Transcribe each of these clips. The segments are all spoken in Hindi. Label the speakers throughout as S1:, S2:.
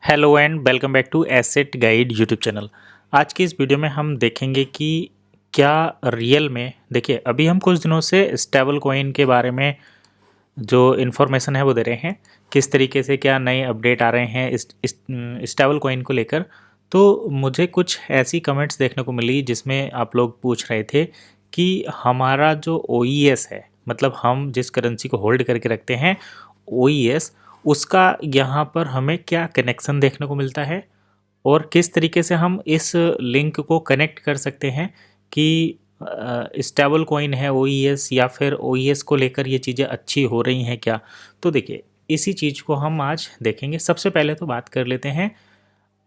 S1: Hello and welcome back to Asset Guide YouTube channel. आज की इस वीडियो में हम देखेंगे कि क्या रियल में देखिए अभी हम कुछ दिनों से स्टेबल कॉइन के बारे में जो इन्फॉर्मेशन है वो दे रहे हैं, किस तरीके से क्या नए अपडेट आ रहे हैं इस स्टेबल कॉइन को लेकर। तो मुझे कुछ ऐसी कमेंट्स देखने को मिली जिसमें आप लोग पूछ रहे थे कि हमारा जो OES है, मतलब हम जिस करेंसी को होल्ड करके रखते हैं OES, उसका यहाँ पर हमें क्या कनेक्शन देखने को मिलता है और किस तरीके से हम इस लिंक को कनेक्ट कर सकते हैं कि स्टेबल कॉइन है OES या फिर OES को लेकर ये चीज़ें अच्छी हो रही हैं क्या। तो देखिए इसी चीज़ को हम आज देखेंगे। सबसे पहले तो बात कर लेते हैं,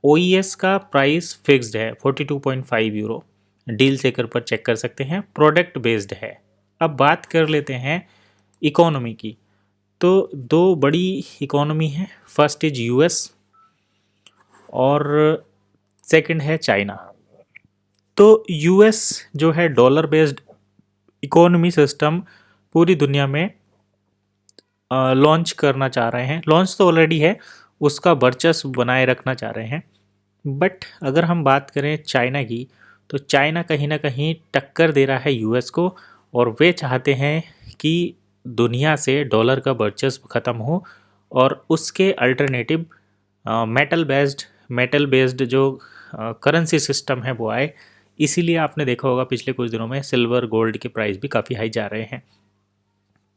S1: OES का प्राइस फिक्स्ड है 42.5 यूरो, डील चेकर पर चेक कर सकते हैं, प्रोडक्ट बेस्ड है। अब बात कर लेते हैं इकोनॉमी की। तो दो बड़ी इकोनॉमी है, फर्स्ट इज US और सेकंड है चाइना। तो US जो है डॉलर बेस्ड इकोनॉमी सिस्टम पूरी दुनिया में लॉन्च करना चाह रहे हैं। लॉन्च तो ऑलरेडी है, उसका वर्चस्व बनाए रखना चाह रहे हैं। बट अगर हम बात करें चाइना की, तो चाइना कहीं ना कहीं टक्कर दे रहा है US को, और वे चाहते हैं कि दुनिया से डॉलर का वर्चस्व ख़त्म हो और उसके अल्टरनेटिव मेटल बेस्ड जो करेंसी सिस्टम है वो आए। इसीलिए आपने देखा होगा पिछले कुछ दिनों में सिल्वर गोल्ड के प्राइस भी काफ़ी हाई जा रहे हैं।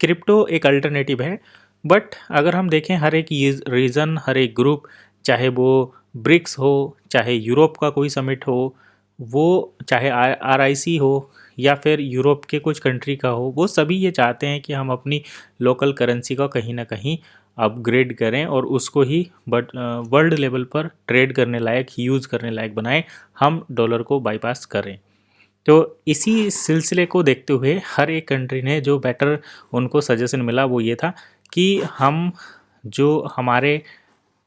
S1: क्रिप्टो एक अल्टरनेटिव है, बट अगर हम देखें हर एक रीजन, हर एक ग्रुप, चाहे वो ब्रिक्स हो, चाहे यूरोप का कोई समिट हो, वो चाहे RIC हो या फिर यूरोप के कुछ कंट्री का हो, वो सभी ये चाहते हैं कि हम अपनी लोकल करेंसी का कहीं ना कहीं अपग्रेड करें और उसको ही वर्ल्ड लेवल पर ट्रेड करने लायक, यूज़ करने लायक बनाएं, हम डॉलर को बाईपास करें। तो इसी सिलसिले को देखते हुए हर एक कंट्री ने जो बेटर उनको सजेशन मिला वो ये था कि हम जो हमारे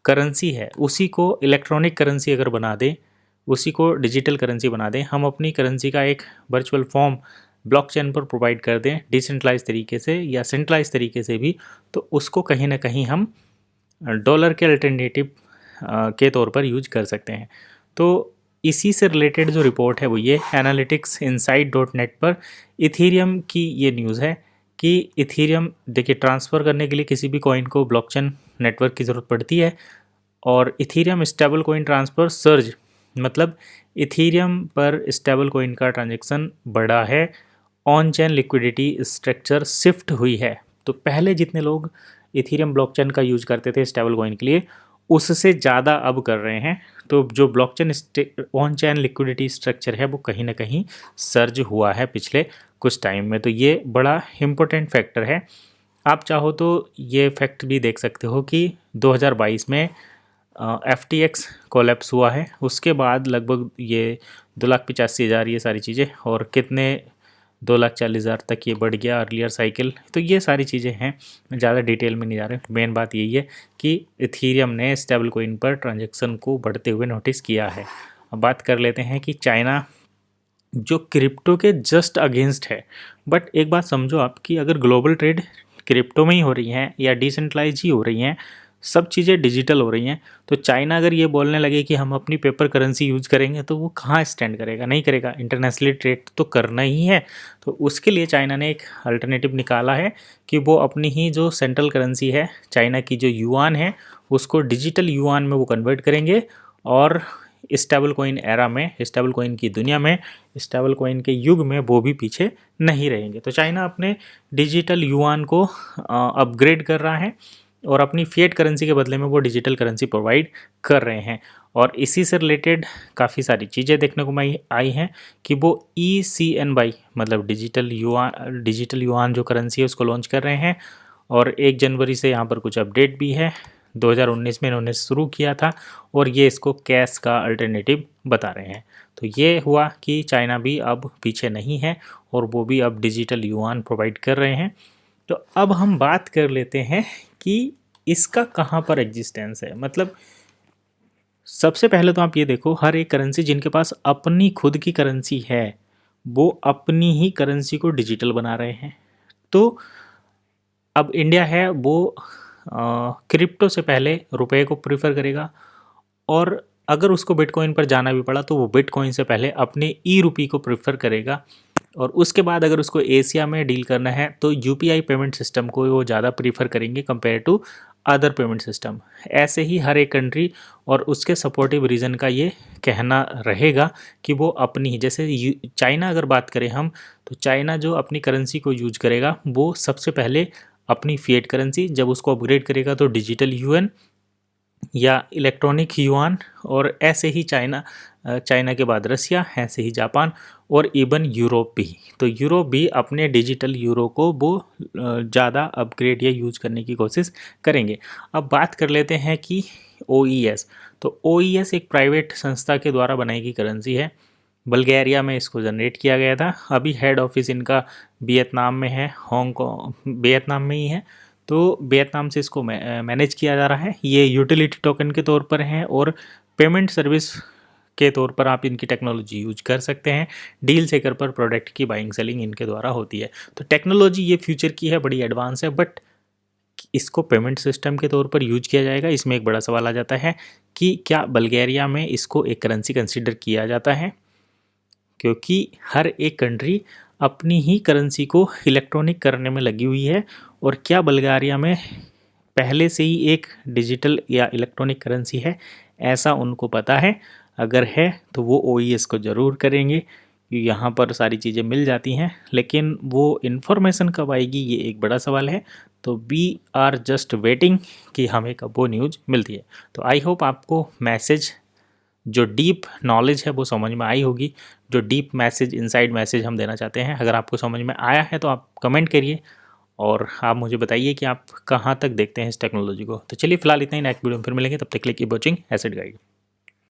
S1: करेंसी है उसी को इलेक्ट्रॉनिक करेंसी अगर बना दें, उसी को डिजिटल करेंसी बना दें, हम अपनी करेंसी का एक वर्चुअल फॉर्म ब्लॉकचेन पर प्रोवाइड कर दें डिसेंट्रलाइज तरीके से या सेंट्रलाइज तरीके से भी, तो उसको कहीं ना कहीं हम डॉलर के अल्टरनेटिव के तौर पर यूज कर सकते हैं। तो इसी से रिलेटेड जो रिपोर्ट है वो ये analyticsinsight.net पर इथीरियम की ये न्यूज़ है कि इथीरियम देखिए ट्रांसफ़र करने के लिए किसी भी कॉइन को ब्लॉकचेन नेटवर्क की ज़रूरत पड़ती है, और Ethereum stable coin transfer surge, मतलब इथीरियम पर स्टेबल कॉइन का ट्रांजेक्शन बढ़ा है, on chain liquidity structure shift हुई है। तो पहले जितने लोग इथीरियम ब्लॉकचेन का यूज करते थे स्टेबल कॉइन के लिए, उससे ज़्यादा अब कर रहे हैं। तो जो blockchain on chain liquidity structure है वो कहीं ना कहीं सर्ज हुआ है पिछले कुछ टाइम में। तो ये बड़ा इम्पोर्टेंट फैक्टर है। आप चाहो तो ये फैक्ट भी देख सकते हो कि 2022 में FTX कोलैप्स हुआ है, उसके बाद लगभग ये 2,85,000 ये सारी चीज़ें, और कितने 2,40,000 तक ये बढ़ गया अर्लियर साइकिल। तो ये सारी चीज़ें हैं, ज़्यादा डिटेल में नहीं जा रहे। मेन बात यही है कि इथीरियम ने स्टेबल कॉइन पर ट्रांजैक्शन को बढ़ते हुए नोटिस किया है। अब बात कर लेते हैं कि चाइना जो क्रिप्टो के जस्ट अगेंस्ट है, बट एक बात समझो आप कि अगर ग्लोबल ट्रेड क्रिप्टो में ही हो रही हैं या डिसेंट्रलाइज ही हो रही हैं, सब चीज़ें डिजिटल हो रही हैं, तो चाइना अगर ये बोलने लगे कि हम अपनी पेपर करेंसी यूज़ करेंगे तो वो कहाँ स्टैंड करेगा? नहीं करेगा। इंटरनेशनली ट्रेड तो करना ही है। तो उसके लिए चाइना ने एक अल्टरनेटिव निकाला है कि वो अपनी ही जो सेंट्रल करेंसी है चाइना की, जो युआन है, उसको डिजिटल युआन में वो कन्वर्ट करेंगे और स्टेबल कॉइन एरा में, स्टेबल कॉइन की दुनिया में, स्टेबल कॉइन के युग में वो भी पीछे नहीं रहेंगे। तो चाइना अपने डिजिटल युआन को अपग्रेड कर रहा है और अपनी फिएट करेंसी के बदले में वो डिजिटल करेंसी प्रोवाइड कर रहे हैं। और इसी से रिलेटेड काफ़ी सारी चीज़ें देखने को आई हैं कि वो ECNY मतलब डिजिटल युआन जो करेंसी है उसको लॉन्च कर रहे हैं, और 1 जनवरी से यहाँ पर कुछ अपडेट भी है। 2019 में इन्होंने शुरू किया था और ये इसको कैश का अल्टरनेटिव बता रहे हैं। तो ये हुआ कि चाइना भी अब पीछे नहीं है और वो भी अब डिजिटल युआन प्रोवाइड कर रहे हैं। तो अब हम बात कर लेते हैं कि इसका कहाँ पर एग्जिस्टेंस है। मतलब सबसे पहले तो आप ये देखो, हर एक करेंसी जिनके पास अपनी खुद की करेंसी है वो अपनी ही करेंसी को डिजिटल बना रहे हैं। तो अब इंडिया है वो क्रिप्टो से पहले रुपए को प्रीफर करेगा, और अगर उसको बिटकॉइन पर जाना भी पड़ा तो वो बिटकॉइन से पहले अपने ई रूपी को प्रेफर करेगा, और उसके बाद अगर उसको एशिया में डील करना है तो यूपीआई पेमेंट सिस्टम को वो ज़्यादा प्रीफर करेंगे compare to other payment system. ऐसे ही हर एक कंट्री और उसके सपोर्टिव रीजन का ये कहना रहेगा कि वो अपनी ही, जैसे चाइना अगर बात करें हम, तो चाइना जो अपनी करेंसी को यूज करेगा वो सबसे पहले अपनी फिएट करेंसी, जब उसको अपग्रेड करेगा तो डिजिटल यूएन या इलेक्ट्रॉनिक युआन, और ऐसे ही चाइना के बाद रसिया, ऐसे ही जापान और इवन यूरोप भी। तो यूरोप भी अपने डिजिटल यूरो को वो ज़्यादा अपग्रेड या यूज करने की कोशिश करेंगे। अब बात कर लेते हैं कि OES। तो OES एक प्राइवेट संस्था के द्वारा बनाई गई करेंसी है। बल्गेरिया में इसको जनरेट किया गया था। अभी हेड ऑफिस इनका वियतनाम में है, हांगकांग वियतनाम में ही है। तो वियतनाम से इसको मैनेज किया जा रहा है। ये यूटिलिटी टोकन के तौर पर हैं और पेमेंट सर्विस के तौर पर आप इनकी टेक्नोलॉजी यूज कर सकते हैं। डील सेकर पर प्रोडक्ट की बाइंग सेलिंग इनके द्वारा होती है। तो टेक्नोलॉजी ये फ्यूचर की है, बड़ी एडवांस है, बट इसको पेमेंट सिस्टम के तौर पर यूज किया जाएगा, इसमें एक बड़ा सवाल आ जाता है कि क्या बल्गेरिया में इसको एक करेंसी कंसिडर किया जाता है, क्योंकि हर एक कंट्री अपनी ही करेंसी को इलेक्ट्रॉनिक करने में लगी हुई है। और क्या बल्गारिया में पहले से ही एक डिजिटल या इलेक्ट्रॉनिक करेंसी है, ऐसा उनको पता है? अगर है तो वो OES को ज़रूर करेंगे, यहाँ पर सारी चीज़ें मिल जाती हैं, लेकिन वो इन्फॉर्मेशन कब आएगी ये एक बड़ा सवाल है। तो वी आर जस्ट वेटिंग कि हमें कब वो न्यूज़ मिलती है। तो आई होप आपको मैसेज, जो डीप नॉलेज है वो समझ में आई होगी, जो डीप मैसेज, इनसाइड मैसेज हम देना चाहते हैं। अगर आपको समझ में आया है तो आप कमेंट करिए और आप मुझे बताइए कि आप कहाँ तक देखते हैं इस टेक्नोलॉजी को। तो चलिए फिलहाल इतना ही, नेक्स्ट वीडियो में फिर मिलेंगे, तब तक के लिए कीप वॉचिंग एसेट गाइड।